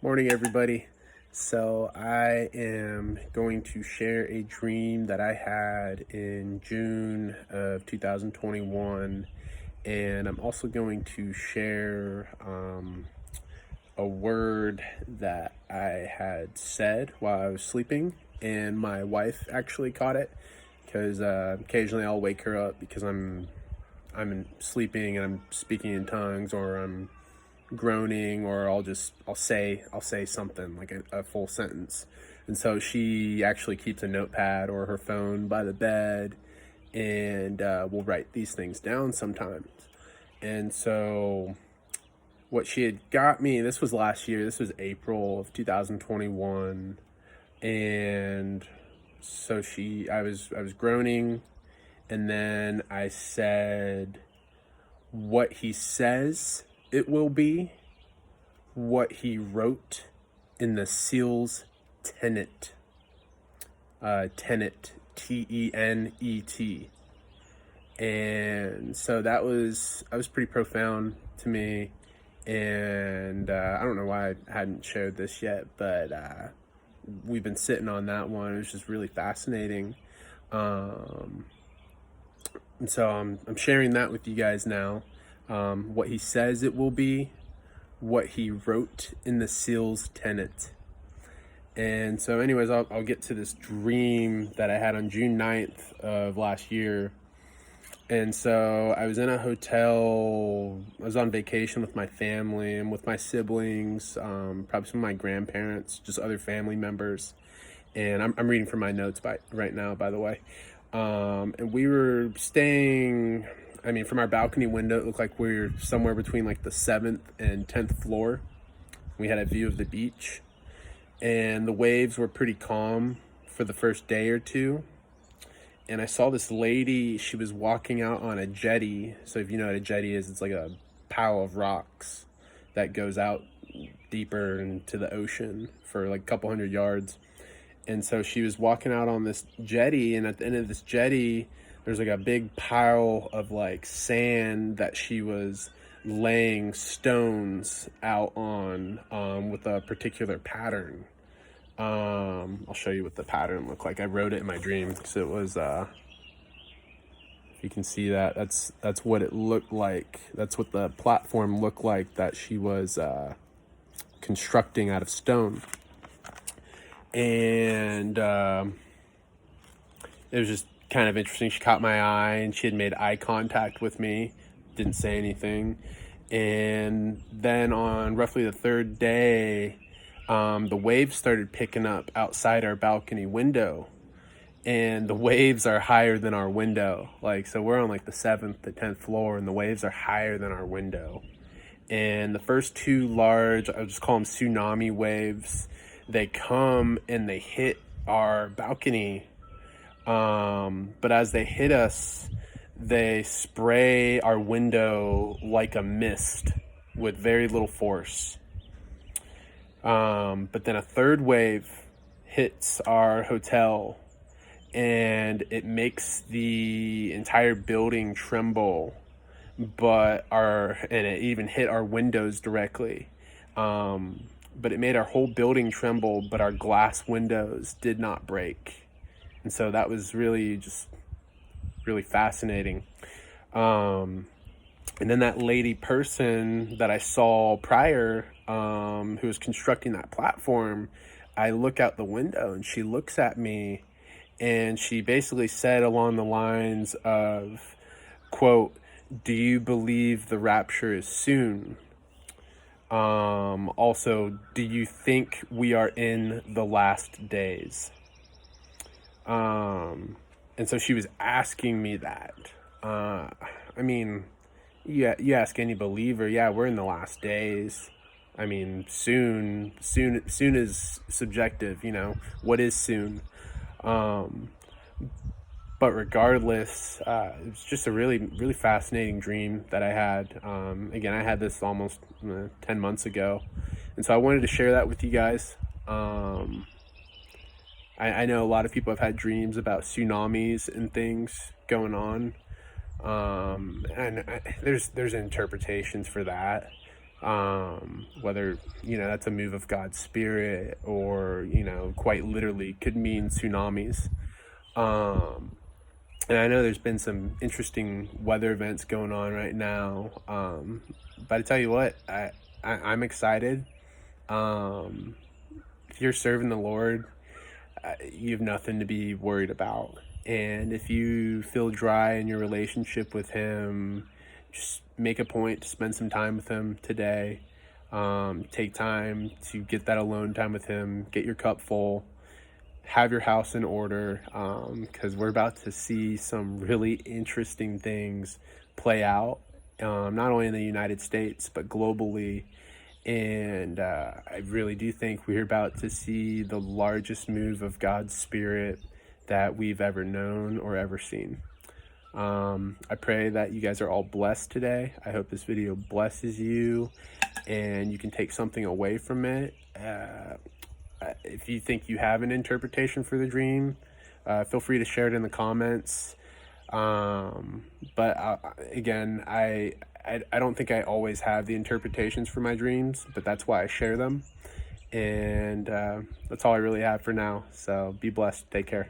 Morning, everybody. So I am going to share a dream that I had in June of 2021, and I'm also going to share a word that I had said while I was sleeping, and my wife actually caught it because occasionally I'll wake her up because I'm sleeping and I'm speaking in tongues, or I'm groaning, or I'll say something like a full sentence. And so she actually keeps a notepad or her phone by the bed, and will write these things down sometimes. And so what she had got me, this was last year, this was April of 2021. And so I was groaning, and then I said, what he says it will be, what he wrote in the Seals Tenet. Tenet, Tenet. And so that was pretty profound to me. And I don't know why I hadn't shared this yet, but we've been sitting on that one. It was just really fascinating. And so I'm sharing that with you guys now. What he says it will be, what he wrote in the Seals Tenet. And so anyways, I'll get to this dream that I had on June 9th of last year. And so I was in a hotel. I was on vacation with my family and with my siblings, probably some of my grandparents, just other family members. And I'm reading from my notes right now, by the way. And we were staying, from our balcony window, it looked like we were somewhere between like the 7th and 10th floor. We had a view of the beach, and the waves were pretty calm for the first day or two. And I saw this lady, she was walking out on a jetty. So if you know what a jetty is, it's like a pile of rocks that goes out deeper into the ocean for like a couple hundred yards. And so she was walking out on this jetty, and at the end of this jetty, there's like a big pile of like sand that she was laying stones out on, with a particular pattern. I'll show you what the pattern looked like. I wrote it in my dream because it was, if you can see that, that's what it looked like. That's what the platform looked like that she was constructing out of stone. And it was just kind of interesting. She caught my eye, and she had made eye contact with me, didn't say anything. And then on roughly the third day, the waves started picking up outside our balcony window, and the waves are higher than our window. So we're on like the 7th to 10th floor, and the waves are higher than our window. And the first two large, I'll just call them tsunami waves, they come and they hit our balcony. But as they hit us, they spray our window like a mist with very little force. But then a third wave hits our hotel, and it makes the entire building tremble, and it even hit our windows directly. But it made our whole building tremble, but our glass windows did not break. And so that was really fascinating. And then that lady person that I saw prior, who was constructing that platform, I look out the window and she looks at me, and she basically said along the lines of, quote, "Do you believe the rapture is soon? Also, do you think we are in the last days?" And so she was asking me that. You ask any believer, yeah, we're in the last days. Soon is subjective, what is soon? But regardless, it was just a really, really fascinating dream that I had. Again, I had this almost 10 months ago. And so I wanted to share that with you guys. I know a lot of people have had dreams about tsunamis and things going on. There's interpretations for that. Whether, that's a move of God's spirit, or, quite literally could mean tsunamis. And I know there's been some interesting weather events going on right now. But I tell you what, I'm excited. Um, if you're serving the Lord, you have nothing to be worried about. And if you feel dry in your relationship with Him, just make a point to spend some time with Him today. Take time to get that alone time with Him, get your cup full, have your house in order, because we're about to see some really interesting things play out, not only in the United States, but globally. And I really do think we're about to see the largest move of God's Spirit that we've ever known or ever seen. I pray that you guys are all blessed today. I hope this video blesses you and you can take something away from it. If you think you have an interpretation for the dream, feel free to share it in the comments. But again, I don't think I always have the interpretations for my dreams, but that's why I share them. And that's all I really have for now. So be blessed. Take care.